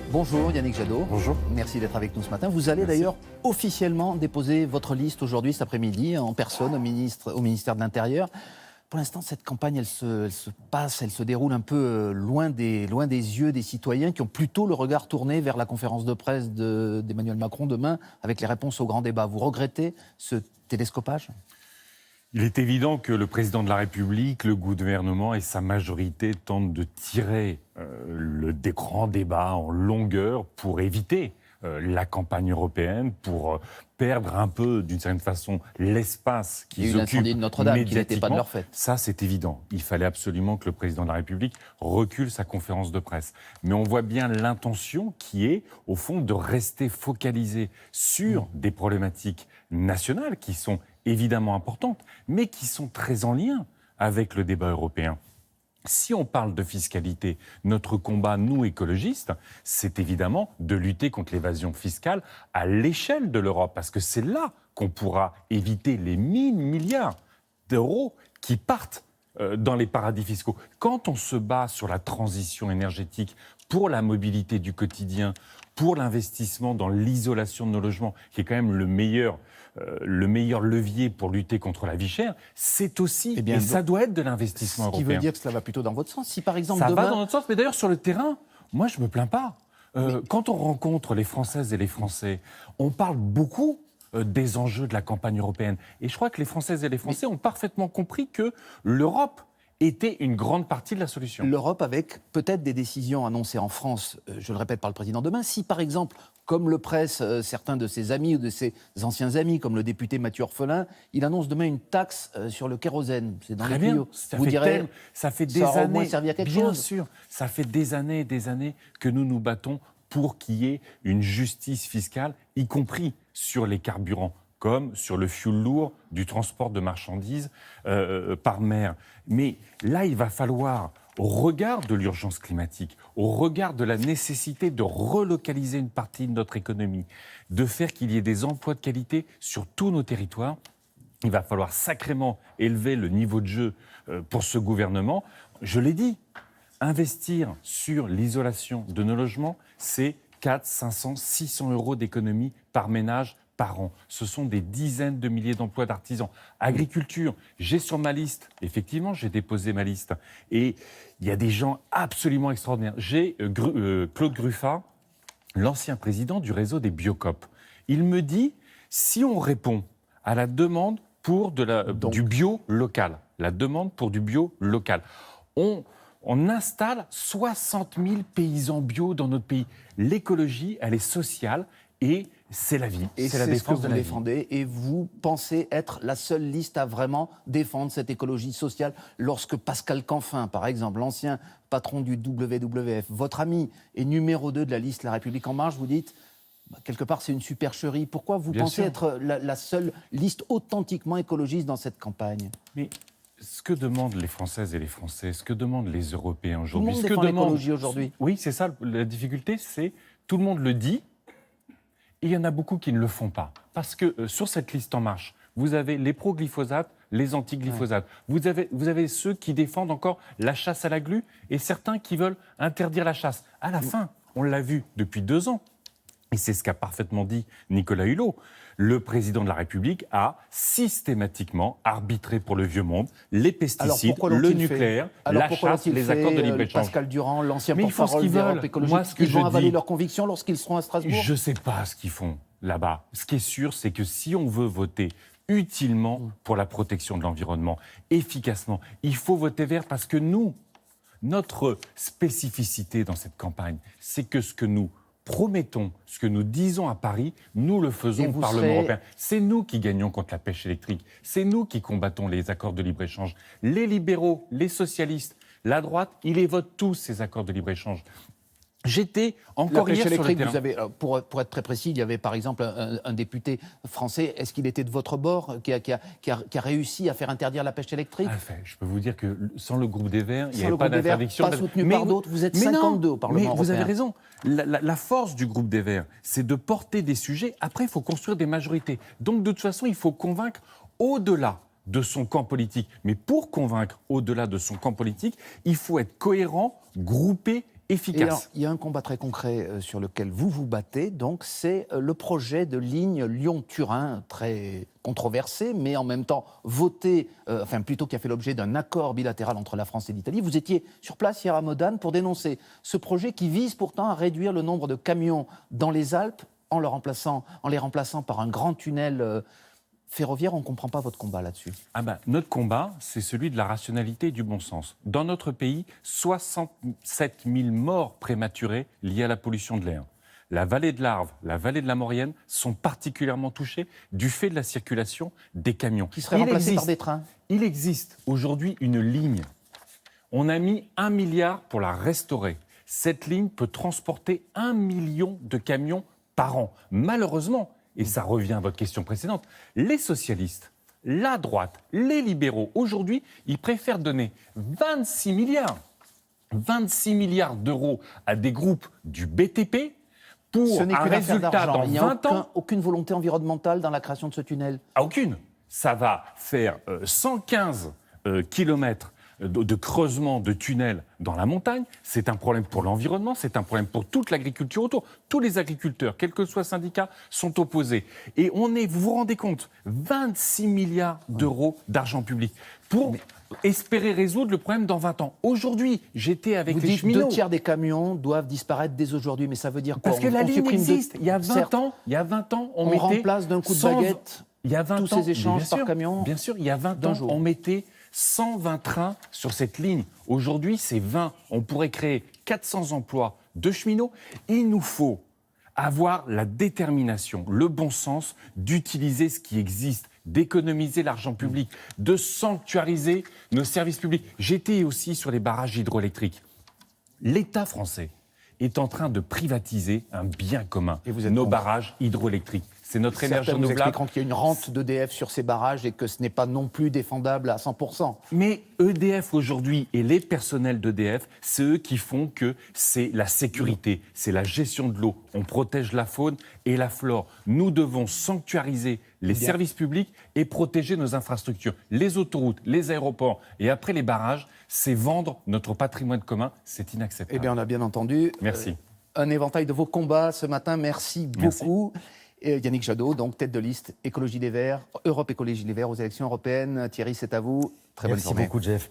Bonjour Yannick Jadot. Bonjour. Merci d'être avec nous ce matin. Vous allez d'ailleurs officiellement déposer votre liste aujourd'hui, cet après-midi, en personne au ministère de l'Intérieur. Pour l'instant, cette campagne, elle se déroule un peu loin des yeux des citoyens qui ont plutôt le regard tourné vers la conférence de presse d'Emmanuel Macron demain avec les réponses au grand débat. Vous regrettez ce télescopage ? Il est évident que le président de la République, le gouvernement et sa majorité tentent de tirer des grands débats en longueur pour éviter la campagne européenne, pour perdre un peu, d'une certaine façon, l'espace qu'ils occupent. L'incendie de Notre-Dame qui n'était pas de leur fait. Ça, c'est évident. Il fallait absolument que le président de la République recule sa conférence de presse. Mais on voit bien l'intention qui est, au fond, de rester focalisé sur des problématiques nationales qui sont évidemment importantes, mais qui sont très en lien avec le débat européen. Si on parle de fiscalité, notre combat, nous écologistes, c'est évidemment de lutter contre l'évasion fiscale à l'échelle de l'Europe, parce que c'est là qu'on pourra éviter les 1 000 milliards d'euros qui partent dans les paradis fiscaux. Quand on se bat sur la transition énergétique pour la mobilité du quotidien, pour l'investissement dans l'isolation de nos logements, qui est quand même le meilleur levier pour lutter contre la vie chère, c'est aussi, et ça doit être de l'investissement européen. Ce qui veut dire que cela va plutôt dans votre sens. Si par exemple ça demain... va dans notre sens, mais d'ailleurs sur le terrain, moi je me plains pas. Quand on rencontre les Françaises et les Français, on parle beaucoup des enjeux de la campagne européenne. Et je crois que les Françaises et les Français ont parfaitement compris que l'Europe était une grande partie de la solution. L'Europe avec peut-être des décisions annoncées en France, je le répète, par le président demain. Si par exemple, comme le pressent certains de ses amis ou de ses anciens amis, comme le député Mathieu Orphelin, il annonce demain une taxe sur le kérosène. C'est dans les tuyaux. Vous direz, ça fait des années, au moins servi à quelque bien chose. sûr, ça fait des années et des années que nous nous battons pour qu'il y ait une justice fiscale, y compris sur les carburants, comme sur le fioul lourd du transport de marchandises par mer. Mais là, il va falloir, au regard de l'urgence climatique, au regard de la nécessité de relocaliser une partie de notre économie, de faire qu'il y ait des emplois de qualité sur tous nos territoires, il va falloir sacrément élever le niveau de jeu pour ce gouvernement. Je l'ai dit, investir sur l'isolation de nos logements, c'est 400, 500, 600 euros d'économie par ménage, par an. Ce sont des dizaines de milliers d'emplois d'artisans. Agriculture, j'ai sur ma liste, effectivement, j'ai déposé ma liste. Et il y a des gens absolument extraordinaires. J'ai Claude Gruffat, l'ancien président du réseau des Biocoop. Il me dit, si on répond à la demande pour du bio local, la demande pour du bio local, on installe 60 000 paysans bio dans notre pays. L'écologie, elle est sociale et c'est la vie, et c'est la défense de la vie. Et c'est ce que vous défendez, et vous pensez être la seule liste à vraiment défendre cette écologie sociale lorsque Pascal Canfin, par exemple, l'ancien patron du WWF, votre ami, est numéro 2 de la liste La République En Marche, vous dites, quelque part c'est une supercherie. Pourquoi vous pensez être la seule liste authentiquement écologiste dans cette campagne ? Mais ce que demandent les Françaises et les Français, ce que demandent les Européens aujourd'hui... Tout le monde défend l'écologie aujourd'hui. Oui, c'est ça, la difficulté, c'est tout le monde le dit, et il y en a beaucoup qui ne le font pas. Parce que sur cette liste En Marche, vous avez les pro-glyphosate, les anti-glyphosate. Ouais. Vous avez ceux qui défendent encore la chasse à la glu et certains qui veulent interdire la chasse. À la fin, on l'a vu depuis 2 ans. Et c'est ce qu'a parfaitement dit Nicolas Hulot. Le président de la République a systématiquement arbitré pour le vieux monde les pesticides, le nucléaire, la chasse, les accords de libre-échange. Pascal Durand, l'ancien porte-parole d'Europe Écologique, ils vont avaler leurs convictions lorsqu'ils seront à Strasbourg ? Je ne sais pas ce qu'ils font là-bas. Ce qui est sûr, c'est que si on veut voter utilement pour la protection de l'environnement, efficacement, il faut voter vert parce que notre spécificité dans cette campagne, c'est que ce que nous promettons, ce que nous disons à Paris, nous le faisons au Parlement européen. C'est nous qui gagnons contre la pêche électrique. C'est nous qui combattons les accords de libre-échange. Les libéraux, les socialistes, la droite, ils les votent tous, ces accords de libre-échéange. J'étais encore hier sur le terrain. Vous avez, pour être très précis, il y avait par exemple un député français, est-ce qu'il était de votre bord, qui a réussi à faire interdire la pêche électrique ? Je peux vous dire que sans le groupe des Verts, il n'y avait pas d'interdiction. Pas soutenu par d'autres, vous êtes 52 au Parlement européen. Vous avez raison. La force du groupe des Verts, c'est de porter des sujets. Après, il faut construire des majorités. Donc, de toute façon, il faut convaincre au-delà de son camp politique. Mais pour convaincre au-delà de son camp politique, il faut être cohérent, groupé Et efficace. alors, il y a un combat très concret sur lequel vous vous battez, donc c'est le projet de ligne Lyon-Turin, très controversé, mais en même temps voté, enfin plutôt qui a fait l'objet d'un accord bilatéral entre la France et l'Italie. Vous étiez sur place hier à Modane pour dénoncer ce projet qui vise pourtant à réduire le nombre de camions dans les Alpes en les remplaçant par un grand tunnel ferroviaire. On ne comprend pas votre combat là-dessus. Notre combat, c'est celui de la rationalité et du bon sens. Dans notre pays, 67 000 morts prématurées liées à la pollution de l'air. La vallée de l'Arve, la vallée de la Maurienne sont particulièrement touchées du fait de la circulation des camions. Qui seraient remplacés par des trains. Il existe aujourd'hui une ligne. On a mis 1 milliard pour la restaurer. Cette ligne peut transporter 1 million de camions par an. Malheureusement, et ça revient à votre question précédente, les socialistes, la droite, les libéraux, aujourd'hui, ils préfèrent donner 26 milliards d'euros à des groupes du BTP pour Ce n'est un qu'une affaire résultat d'argent. dans Il n'y 20 a ans. aucune volonté environnementale dans la création de ce tunnel. Aucune. Ça va faire 115 kilomètres de creusement de tunnels dans la montagne. C'est un problème pour l'environnement, c'est un problème pour toute l'agriculture autour. Tous les agriculteurs, quel que soit le syndicat, sont opposés. Et vous vous rendez compte, 26 milliards d'euros d'argent public pour espérer résoudre le problème dans 20 ans. Aujourd'hui, j'étais avec Vous les dites cheminots. 2 tiers des camions doivent disparaître dès aujourd'hui, mais ça veut dire quoi? Parce que la ligne supprime existe. Il y a 20 Certes. ans, on On mettait remplace d'un coup de 100 baguette il y a 20 tous ans, ces échanges bien par sûr, camion Bien sûr, il y a 20 d'un ans, jour. on mettait 120 trains sur cette ligne. Aujourd'hui, c'est 20. On pourrait créer 400 emplois de cheminots. Il nous faut avoir la détermination, le bon sens d'utiliser ce qui existe, d'économiser l'argent public, de sanctuariser nos services publics. J'étais aussi sur les barrages hydroélectriques. L'État français est en train de privatiser un bien commun, Et vous êtes nos contre. barrages hydroélectriques. C'est notre énergie Certains vous renouvelable. expliqueront qu'il y a une rente d'EDF sur ces barrages et que ce n'est pas non plus défendable à 100%. Mais EDF aujourd'hui et les personnels d'EDF, c'est eux qui font que c'est la sécurité, c'est la gestion de l'eau. On protège la faune et la flore. Nous devons sanctuariser les Bien. services publics et protéger nos infrastructures. Les autoroutes, les aéroports et après les barrages, c'est vendre notre patrimoine commun. C'est inacceptable. Eh bien, on a bien entendu. Merci. Un éventail de vos combats ce matin. Merci Merci. beaucoup. Et Yannick Jadot, donc tête de liste Écologie Les Verts, Europe Écologie Les Verts aux élections européennes. Thierry, c'est à vous. Très bonne Merci journée. beaucoup, Jeff.